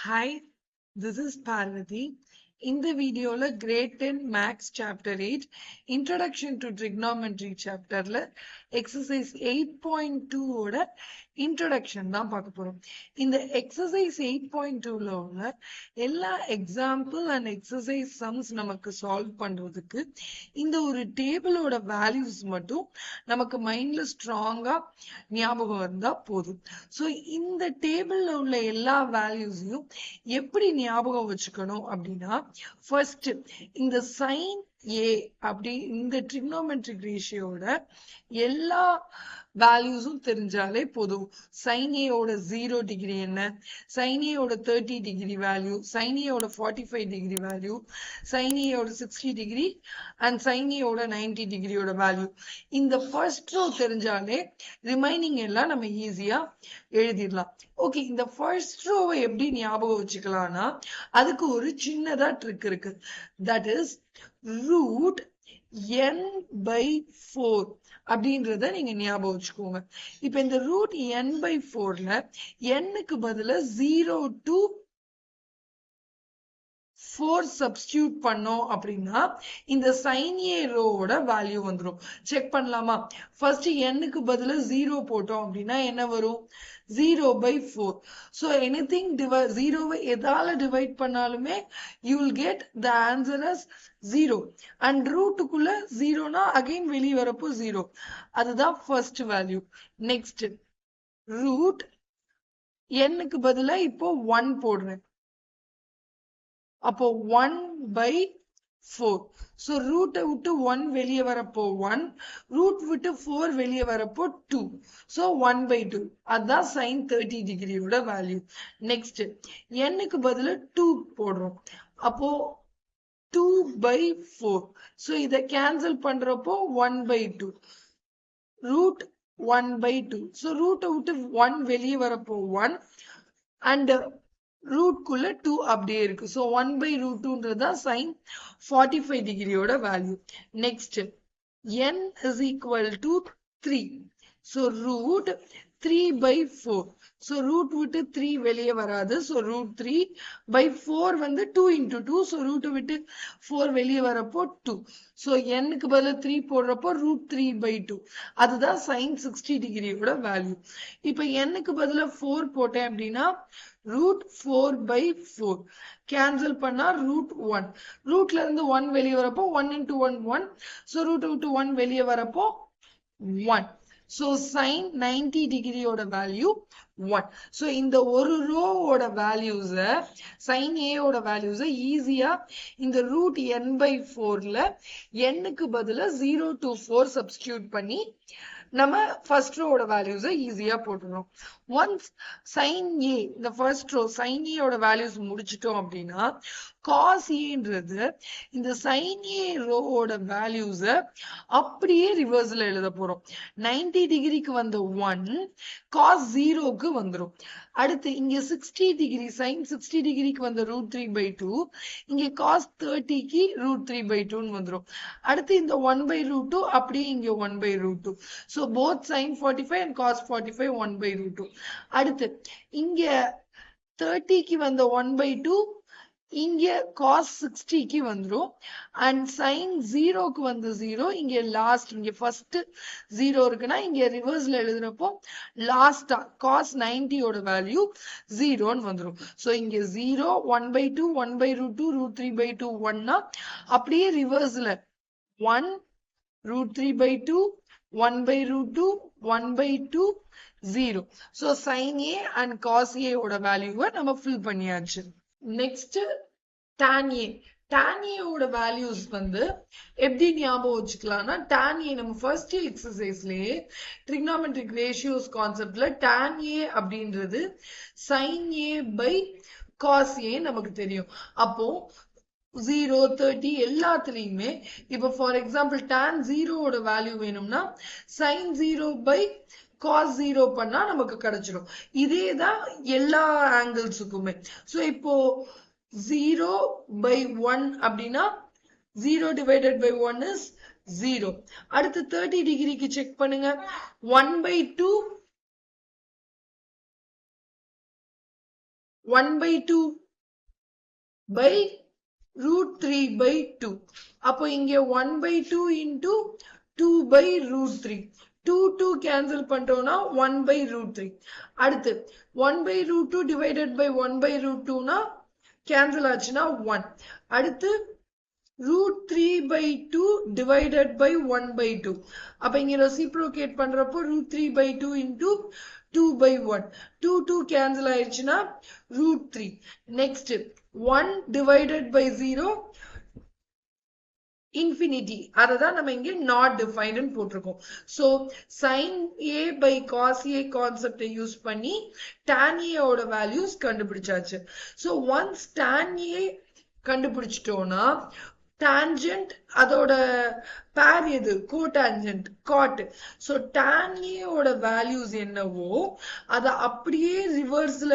Hi, this is Parvati. In the video, grade 10 Max Chapter 8 Introduction to Trigonometry Chapter Exercise 8.2 ஓட introduction தான் பார்க்க போறோம். இந்த exercise 8.2ல உள்ள எல்லா example and exercise sums நமக்கு solve பண்றதுக்கு இந்த ஒரு டேபிளோட values மட்டும் நமக்கு மைண்ட்ல ஸ்ட்ராங்கா ஞாபகம் இருந்தா போதும். ஸோ இந்த டேபிள்ல உள்ள எல்லா வேல்யூஸையும் எப்படி ஞாபகம் வச்சுக்கணும் அப்படின்னா, ஃபர்ஸ்ட் இந்த சைன் ஏ அப்படி இந்த ட்ரிக்னோமெட்ரிக் ரேஷியோட எல்லா வேல்யூஸும் தெரிஞ்சாலே போதும். சைன் ஏயோட 0 டிகிரி என்ன, சைன் ஏயோட 30 டிகிரி வேல்யூ, சைன் ஏயோட 45 டிகிரி வேல்யூ, சைன் ஏயோட 60 டிகிரி அண்ட் சைன் ஏயோட 90 டிகிரியோட வேல்யூ, இந்த ஃபர்ஸ்ட் ரோ தெரிஞ்சாலே ரிமைனிங் எல்லாம் நம்ம ஈஸியா எழுதிடலாம். ஓகே, இந்த ஃபர்ஸ்ட் ரோவை எப்படி ஞாபகம் வச்சுக்கலாம்னா, அதுக்கு ஒரு சின்னதா ட்ரிக் இருக்கு. தட் இஸ் ரூட் n/4 அப்படின்றத நீங்க ஞாபகம் வச்சுக்கோங்க. இப்ப இந்த ரூட் n/4ல nக்கு பதிலா 0 to 4 சப்ஸ்டியூட் பண்ணோம் அப்படின்னா இந்த சைன் ஏ ரோவோட வேல்யூ வந்துடும். செக் பண்ணலாமா? ஃபர்ஸ்ட் nக்கு பதிலா 0 போட்டோம் அப்படின்னா என்ன வரும்? 0/4. ஸோ எனிதிங் 0வை எதால டிவைட் பண்ணாலுமே you will get the answer as 0. And ரூட்டுக்குள்ள 0னா அகைன் வெளியே வரப்போ 0. அதுதான் ஃபர்ஸ்ட் வேல்யூ. நெக்ஸ்ட் ரூட் nக்கு பதிலா இப்போ 1 போடுறேன். அப்போ 1/4. ஸோ ரூட்டை விட்டு 1 வெளியே வரப்போ 1, ரூட் விட்டு 4 வெளியே வரப்போ 2. ஸோ 1/2. அதுதான் சைன் 30 டிகிரியோட வேல்யூ. நெக்ஸ்ட் nக்கு பதிலா 2 போடுறோம். அப்போ 2/4. ஸோ இதை கேன்சல் பண்றப்போ 1/2. ரூட் 1/2. ஸோ ரூட்டை விட்டு 1 வெளியே வரப்போ 1 அண்ட் ரூட்குள்ள 2 அப்படியே இருக்கு. ஸோ 1/√2ன்றதா சைன் 45 டிகிரியோட value. Next n is equal to 3. So root 3/4. So root விட்டு 3 வெளியே வராது. ஸோ ரூட் 3/4 வந்து 2 into 2. ஸோ ரூட்டை விட்டு 4 வெளியே வரப்போ 2. ஸோ nக்கு பதிலா 3 போடுறப்போ ரூட் 3/2. அதுதான் சைன் 60 டிகிரியோட வேல்யூ. இப்போ nக்கு பதிலா 4 போட்டேன் அப்படின்னா ரூட் 4/4. கேன்சல் பண்ணா ரூட் 1. ரூட்ல இருந்து 1 வெளியே வரப்போ 1 into 1 1. ஸோ ரூட்டை விட்டு 1 வெளியே வரப்போ 1. ஸோ சைன் 90 டிகிரியோட வேல்யூ 1. ஸோ இந்த ஒரு ரோவோட வேல்யூஸ சைன் ஏயோட வேல்யூஸ ஈஸியா இந்த ரூட் n/4ல nக்கு பதிலா 0 to 4 சப்ஸ்டியூட் பண்ணி நம்ம ஃபர்ஸ்ட் ரோவோட வேல்யூஸ ஈஸியா போட்டுறோம். ஒன்ஸ் சைன் ஏ இந்த ஃபர்ஸ்ட் ரோ சைன் ஏயோட வேல்யூஸ் முடிச்சிட்டோம் அப்படின்னா காஸ் ஏன்றது இந்த சைன் ஏ ரோவோட வேல்யூஸ அப்படியே ரிவர்ஸ்ல எழுத போறோம். 90 டிகிரிக்கு வந்த 1 காஸ் 0க்கு வந்துடும். அடுத்து இங்க 60 டிகிரி சைன் 60 டிகிரிக்கு வந்த ரூட் 3/2 இங்க காஸ் 30க்கு ரூட் 3/2 வந்துடும். அடுத்து இந்த 1/√2 அப்படியே இங்க 1/√2. So both sine 45 and cos 45 1/√2. அடுத்து இங்க 30க்கு வந்த 1/2 இங்க காஸ் 60க்கு வந்துடும். அண்ட் சைன் 0க்கு வந்து 0 இங்க லாஸ்ட் இங்க ஃபர்ஸ்ட் 0 இருக்குன்னா இங்க ரிவர்ஸ்ல எழுதுறப்போ லாஸ்டா காஸ் 90யோட வேல்யூ 0ன்னு வந்துடும். ஸோ இங்க 0 1/2 1/√2 ரூட் 3/2 1னா அப்படியே ரிவர்ஸ்ல 1 root 3/2 1/√2 1/2 0. So sine A and cos ஏயோட வேல்யூவை நம்ம ஃபில் பண்ணியாச்சு. Next tan A. tan A ஓட வேல்யூஸ் வந்து எப்படி ஞாபகம் வச்சுக்கலாம்னா, tan A நம்ம ஃபர்ஸ்ட் எக்ஸசைஸ்லயே ட்ரிக்னாமெட்ரிக் ரேஷியோஸ் கான்செப்ட்ல tan A அப்படின்றது sin A by cos A நமக்கு தெரியும். அப்போ 0 30 எல்லாத்துலயுமே இப்ப ஃபார் எக்ஸாம்பிள் tan 0 ஓட வேல்யூ வேணும்னா sin 0 cos 0 பண்ணா நமக்கு கிடைச்சிடும். இதேதான் எல்லா ஆங்கிள்ஸுக்குமே. ஸோ இப்போ 0/1 அப்படின்னா 0 divided by 1 is 0. அடுத்து 30 டிகிரிக்கு செக் பண்ணுங்க. 1/2 1 by 2 by root 3 by 2. அப்போ இங்க 1 by 2 into 2 by root 3. 2 cancel பண்ணிட்டோம்னா 1 by root 3. அடுத்து 1 by root 2 divided by 1 by root 2 னா cancel ஆச்சுன்னா 1. அடுத்து root 3 by 2 divided by 1 by 2. அப்ப இங்க reciprocate பண்றப்போ root 3 by 2 into 2 by 1. 2 cancel ஆயிடுச்சுன்னா root 3. Next 1 divided by 0 infinity. அததான் நம்ம இங்க not defined ன்னு போட்டிருக்கோம். So sin A by cos A concept use பண்ணி tan A ஓட values கண்டுபிடிச்சாச்சு. So once tan A கண்டுபிடிச்சிட்டோம்னா tangent அதோட pair எது cotangent cot. So tan A ஓட values என்னவோ அத அப்படியே ரிவர்ஸ்ல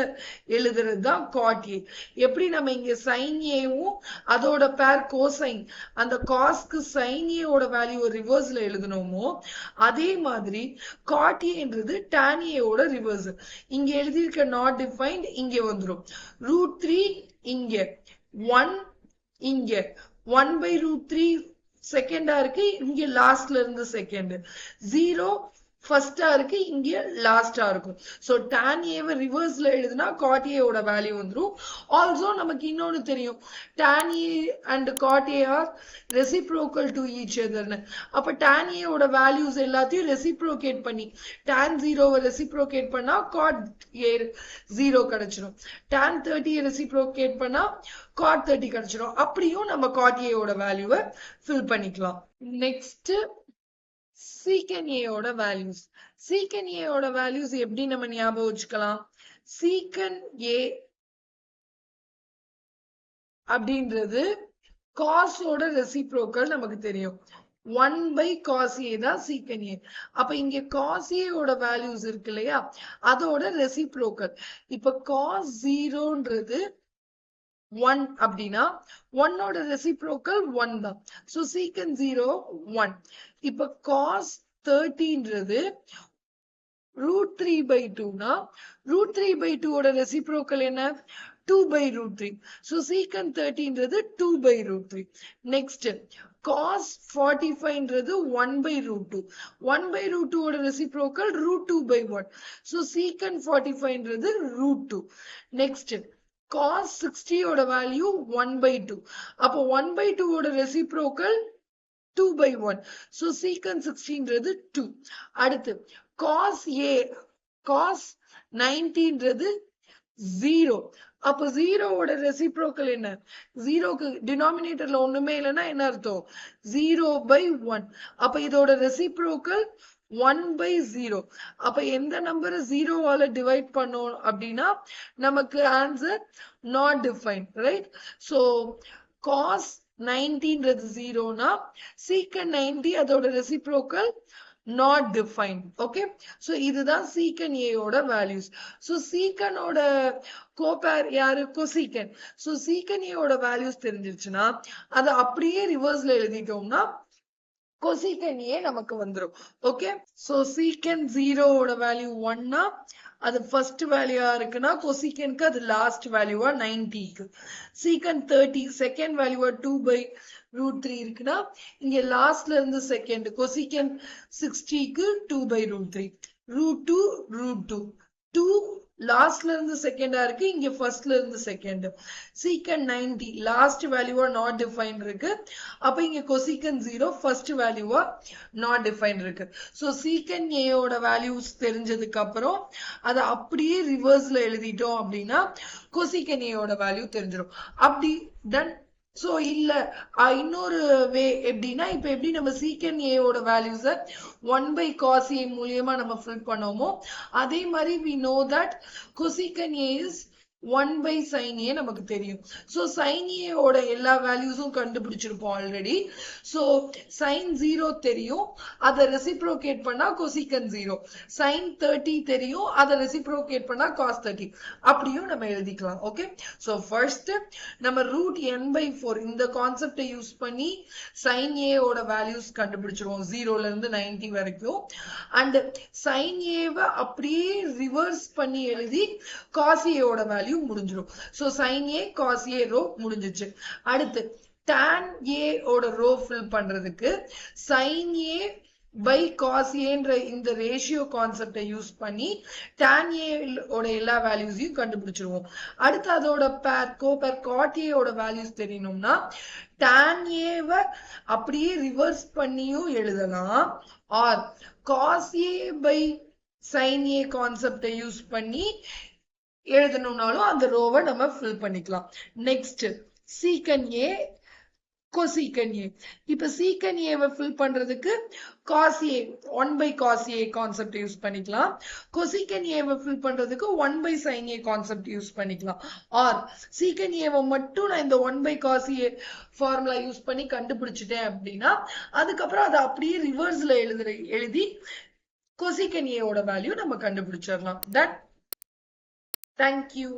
எழுதுறது தான் cot A. எப்படி நம்ம இங்க sin A வும் அதோட pair cosine அந்த cosக்கு sin A ஓட வேல்யூ ரிவர்ஸ்ல எழுதணுமோ அதே மாதிரி cot A என்றது tan A ஓட ரிவர்ஸ். இங்க எழுதியிருக்க not defined இங்க வந்துரும். root 3 இங்க 1 இங்க 1 by root 3 செகண்டா இருக்கு இங்க லாஸ்ட்ல இருந்து செகண்ட் 0 ஃபர்ஸ்டா இருக்கு இங்க லாஸ்டா இருக்கும். சோ tan A வை ரிவர்ஸ்ல எழுதுனா cot A ஓட வேல்யூ வந்துரும். ஆல்சோ நமக்கு இன்னொன்னு தெரியும் tan A and cot A are reciprocal to each other. அப்ப tan A ஓட வேல்யூஸ் எல்லாத்தையும் ரெசிப்ரோகேட் பண்ணி tan 0 வை ரெசிப்ரோகேட் பண்ணா cot A 0 கிடைச்சிடும். tan 30 ரெசிப்ரோகேட் பண்ணா cot 30 கிடைச்சிடும். அப்படியும் நம்ம cot A ஓட வேல்யூவை ஃபில் பண்ணிக்கலாம். நெக்ஸ்ட் secant A ஓட values. secant A ஓட values எப்படி நம்ம ஞாபகம் வச்சுக்கலாம்? secant A அப்படின்றது cos ஓட reciprocal நமக்கு தெரியும். 1 by cos A தான் secant A. அப்ப இங்க cos A ஓட values இருக்கு இல்லையா அதோட reciprocal. இப்ப cos 0ன்றது 1 அப்படின்னா 1 ஓட reciprocal 1 தான். So secant 0 1. இப்ப cos 30ன்றது root 3 by 2 னா root 3 by 2 ஓட reciprocal என்ன 2 by root 3. So secant 30ன்றது 2 by root 3. Next cos 45ன்றது 1 by root 2. 1 by root 2 ஓட reciprocal root 2 by 1. So secant 45ன்றது root 2. Next cos 60 ஓட வேல்யூ 1 by 2. அப்போ 1 by 2 ஓட reciprocal 2 by 1. So secant 60ன்றது 2. அடுத்து cos A cos 90ன்றது 0. அப்போ 0 ஓட reciprocal என்ன 0க்கு டினாமினேட்டர்ல ஒண்ணுமே இல்லைன்னா என்ன அர்த்தம் 0 by 1. அப்ப இதோட reciprocal 1 by 0. அப்ப எந்த நம்பரை 0 ஆல டிவைட் பண்ணோம் அப்படின்னா நமக்கு answer not defined, right? So cos 90ன்றது 0 னா secant 90 அதோட reciprocal not defined. Okay, so இதுதான் secant A ஓட values. So secant ஓட கோபேர் யாரு cosecant. So secant A ஓட values தெரிஞ்சிருச்சுன்னா அதை அப்படியே ரிவர்ஸ்ல எழுதிட்டோம்னா cosecant A நமக்கு வந்துரும். ஓகே, சோ secant 0 ஓட வேல்யூ 1 னா அது ஃபர்ஸ்ட் வேல்யூவா இருக்குன்னா cosecantக்கு அது லாஸ்ட் வேல்யூவா 90க்கு. secant 30 செகண்ட் வேல்யூவா 2 by root 3 இருக்குன்னா இங்க லாஸ்ட்ல இருந்து செகண்ட் cosecant 60க்கு 2 by root 3. root 2 root 2 2 லாஸ்ட்ல இருந்து செகண்டா இருக்கு இங்க ஃபர்ஸ்ட்ல இருந்து செகண்ட். secant 90 லாஸ்ட் வேல்யூவா நாட் டிஃபைன்ட் இருக்கு. அப்ப இங்க cosecant 0 ஃபர்ஸ்ட் வேல்யூவா நாட் டிஃபைன்ட் இருக்கு. சோ secant A ஓட வேல்யூஸ் தெரிஞ்சதுக்கு அப்புறம் அதை அப்படியே ரிவர்ஸ்ல எழுதிட்டோம் அப்படின்னா cosecant A ஓட வேல்யூ தெரிஞ்சிடும். அப்படி டன். சோ இல்ல இன்னொரு வே எப்படின்னா இப்ப எப்படி நம்ம secant A ஓட வேல்யூஸ 1 by cos A மூலியமா நம்ம ஃபில் பண்ணோமோ அதே மாதிரி we know that cosecant A is 1 by sin A நமக்கு தெரியும். சோ sin A ஓட எல்லா வேல்யூஸும் கண்டுபிடிச்சிருப்போம் ஆல்ரெடி. சோ sin 0 தெரியும், அதை ரெசிப்ரோகேட் பண்ணா cosecant 0. sin 30 தெரியும், அதை ரெசிப்ரோகேட் பண்ணா cos 30. அப்படியும் நம்ம எழுதிக்கலாம். ஓகே, சோ ஃபர்ஸ்ட் நம்ம ரூட் n by 4 இந்த கான்செப்டை யூஸ் பண்ணி sin A ஓட வேல்யூஸ் கண்டுபிடிச்சிருவோம் 0ல இருந்து 90 வரைக்கும். அண்ட் sin A வை அப்படியே ரிவர்ஸ் பண்ணி எழுதி cos A ஓட வேல்யூ வேல்யூ முடிஞ்சிடும். So sine A cos A row முடிஞ்சிச்சு. அடுத்து tan A ஓட ரோ ஃபில் பண்றதுக்கு sin A by cos ஏன்ற இந்த ரேஷியோ கான்செப்டை யூஸ் பண்ணி tan A ஓட எல்லா வேல்யூஸையும் கண்டுபிடிச்சிருவோம். அடுத்து அதோட பேர் கோபேர் cot A ஓட வேல்யூஸ் தெரியணும்னா tan A வை அப்படியே ரிவர்ஸ் பண்ணியும் எழுதலாம், or cos A by sin A கான்செப்டை யூஸ் பண்ணி எழுதணும்னாலும் அந்த ரோவை நம்ம ஃபில் பண்ணிக்கலாம். நெக்ஸ்ட் சீக்கன் ஏ cosecant A. இப்ப secant A வை fill பண்றதுக்கு cos A 1 by cos A concept use பண்ணிக்கலாம். cosecant A வை fill பண்றதுக்கு 1 by sin A concept use பண்ணிக்கலாம். ஆர் secant A வை மட்டும் நான் இந்த 1 by cos A formula use பண்ணி கண்டுபிடிச்சிட்டேன் அப்படின்னா அதுக்கப்புறம் அதை அப்படியே ரிவர்ஸ்ல எழுதி cosecant A ஓட வேல்யூ நம்ம கண்டுபிடிச்சிடலாம். That thank you.